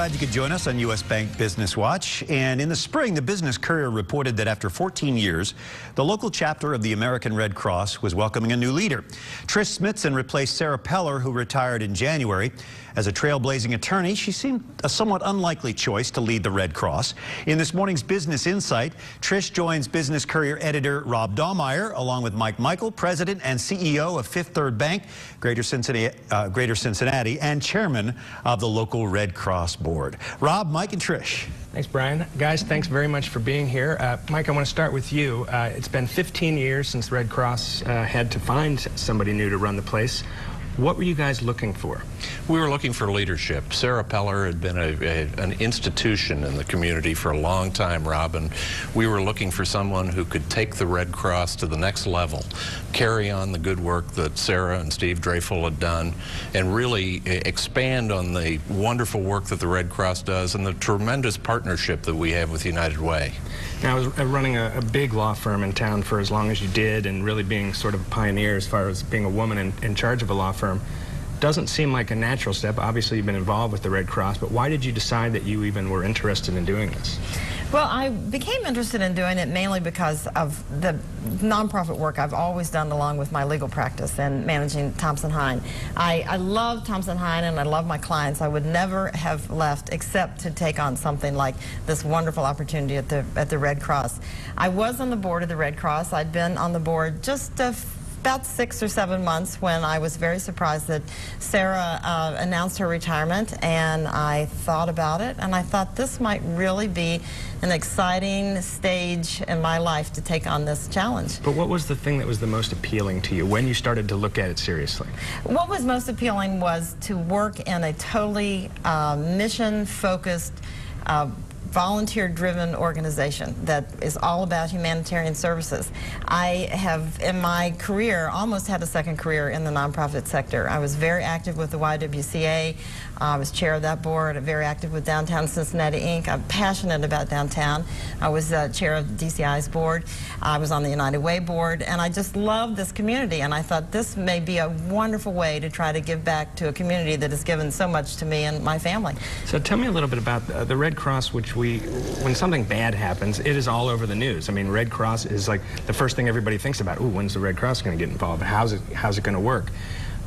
glad you could join us on U.S. Bank Business Watch. And in the spring, the Business Courier reported that after 14 years, the local chapter of the American Red Cross was welcoming a new leader. Trish Smithson replaced Sarah Peller, who retired in January. As a trailblazing attorney, she seemed a somewhat unlikely choice to lead the Red Cross. In this morning's Business Insight, Trish joins Business Courier editor Rob Dahlmeyer, along with Mike Michael, president and CEO of Fifth Third Bank, Greater Cincinnati, and chairman of the local Red Cross board. Rob, Mike, and Trish. Thanks, Brian. Guys, thanks very much for being here. Mike, I want to start with you. It's been 15 years since the Red Cross had to find somebody new to run the place. What were you guys looking for? We were looking for leadership. Sarah Peller had been an institution in the community for a long time, Rob, and we were looking for someone who could take the Red Cross to the next level, carry on the good work that Sarah and Steve Dreyfus had done, and really expand on the wonderful work that the Red Cross does and the tremendous partnership that we have with United Way. Now, running a big law firm in town for as long as you did and really being sort of a pioneer as far as being a woman in charge of a law firm doesn't seem like a natural step. Obviously, you've been involved with the Red Cross, but why did you decide that you even were interested in doing this? Well, I became interested in doing it mainly because of the nonprofit work I've always done along with my legal practice and managing Thompson Hine. I love Thompson Hine and I love my clients. I would never have left except to take on something like this wonderful opportunity at the Red Cross. I was on the board of the Red Cross. I'd been on the board just about 6 or 7 months when I was very surprised that Sarah announced her retirement, and I thought about it and I thought this might really be an exciting stage in my life to take on this challenge. But what was the thing that was the most appealing to you when you started to look at it seriously? What was most appealing was to work in a totally mission-focused volunteer-driven organization that is all about humanitarian services. I have, in my career, almost had a second career in the nonprofit sector. I was very active with the YWCA. I was chair of that board, very active with Downtown Cincinnati, Inc. I'm passionate about downtown. I was chair of DCI's board. I was on the United Way board, and I just love this community, and I thought this may be a wonderful way to try to give back to a community that has given so much to me and my family. So tell me a little bit about the Red Cross, which when something bad happens, it is all over the news. I mean, Red Cross is like the first thing everybody thinks about. Ooh, when's the Red Cross going to get involved? How's it going to work?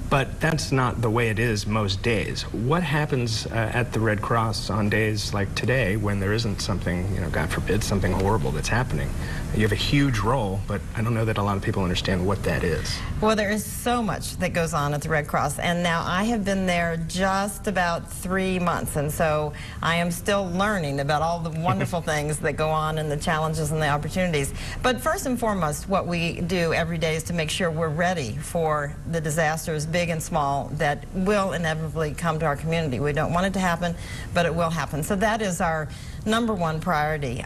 But that's not the way it is most days. What happens at the Red Cross on days like today when there isn't something, you know, God forbid, something horrible that's happening? You have a huge role, but I don't know that a lot of people understand what that is. Well, there is so much that goes on at the Red Cross, and now I have been there just about 3 months, and so I am still learning about all the wonderful things that go on and the challenges and the opportunities. But first and foremost, what we do every day is to make sure we're ready for the disasters, big and small, that will inevitably come to our community. We don't want it to happen, but it will happen. So that is our #1 priority.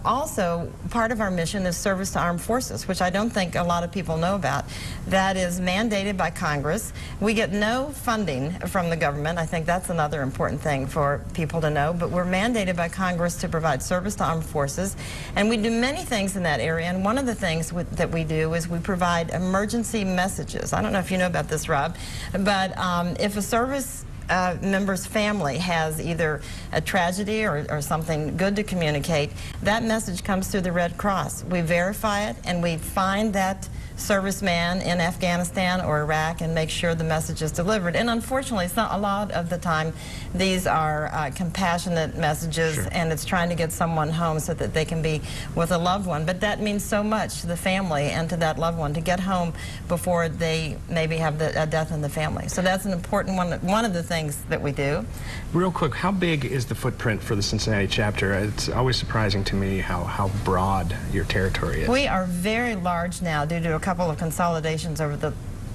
Also, part of our mission is service to armed forces, which I don't think a lot of people know about. That is mandated by Congress. We get no funding from the government. I think that's another important thing for people to know, but we're mandated by Congress to provide service to armed forces, and we do many things in that area, and one of the things that we do is we provide emergency messages. I don't know if you know about this, Rob, but if a service member's family has either a tragedy or something good to communicate, that message comes through the Red Cross. We verify it and we find that serviceman in Afghanistan or Iraq and make sure the message is delivered. And unfortunately, it's not a lot of the time. These are compassionate messages, sure, and it's trying to get someone home so that they can be with a loved one. But that means so much to the family and to that loved one to get home before they maybe have a death in the family. So that's an important one of the things that we do. Real quick, how big is the footprint for the Cincinnati chapter? It's always surprising to me how broad your territory is. We are very large now due to a couple of consolidations over the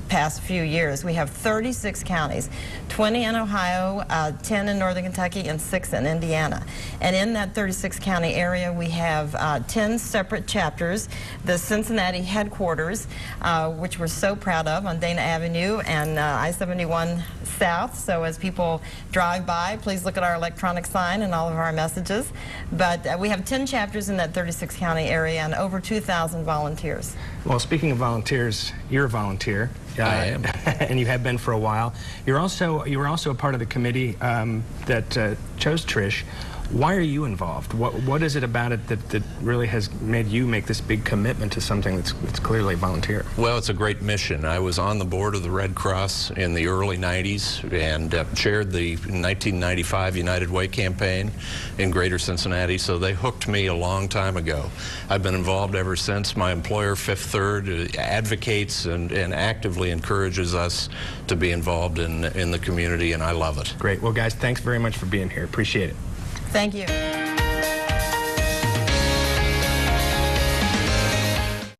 past few years. We have 36 counties, 20 in Ohio, 10 in Northern Kentucky, and 6 in Indiana. And in that 36 county area, we have 10 separate chapters. The Cincinnati headquarters, which we're so proud of, on Dana Avenue and I-71 South. So as people drive by, please look at our electronic sign and all of our messages. But we have 10 chapters in that 36 county area and over 2,000 volunteers. Well, speaking of volunteers, you're a volunteer. I am. And you have been for a while. You were also a part of the committee that chose Trish. Why are you involved? What is it about it that really has made you make this big commitment to something that's clearly volunteer? Well, it's a great mission. I was on the board of the Red Cross in the early 90s and chaired the 1995 United Way campaign in Greater Cincinnati, so they hooked me a long time ago. I've been involved ever since. My employer, Fifth Third, advocates and actively encourages us to be involved in the community, and I love it. Great. Well, guys, thanks very much for being here. Appreciate it. Thank you.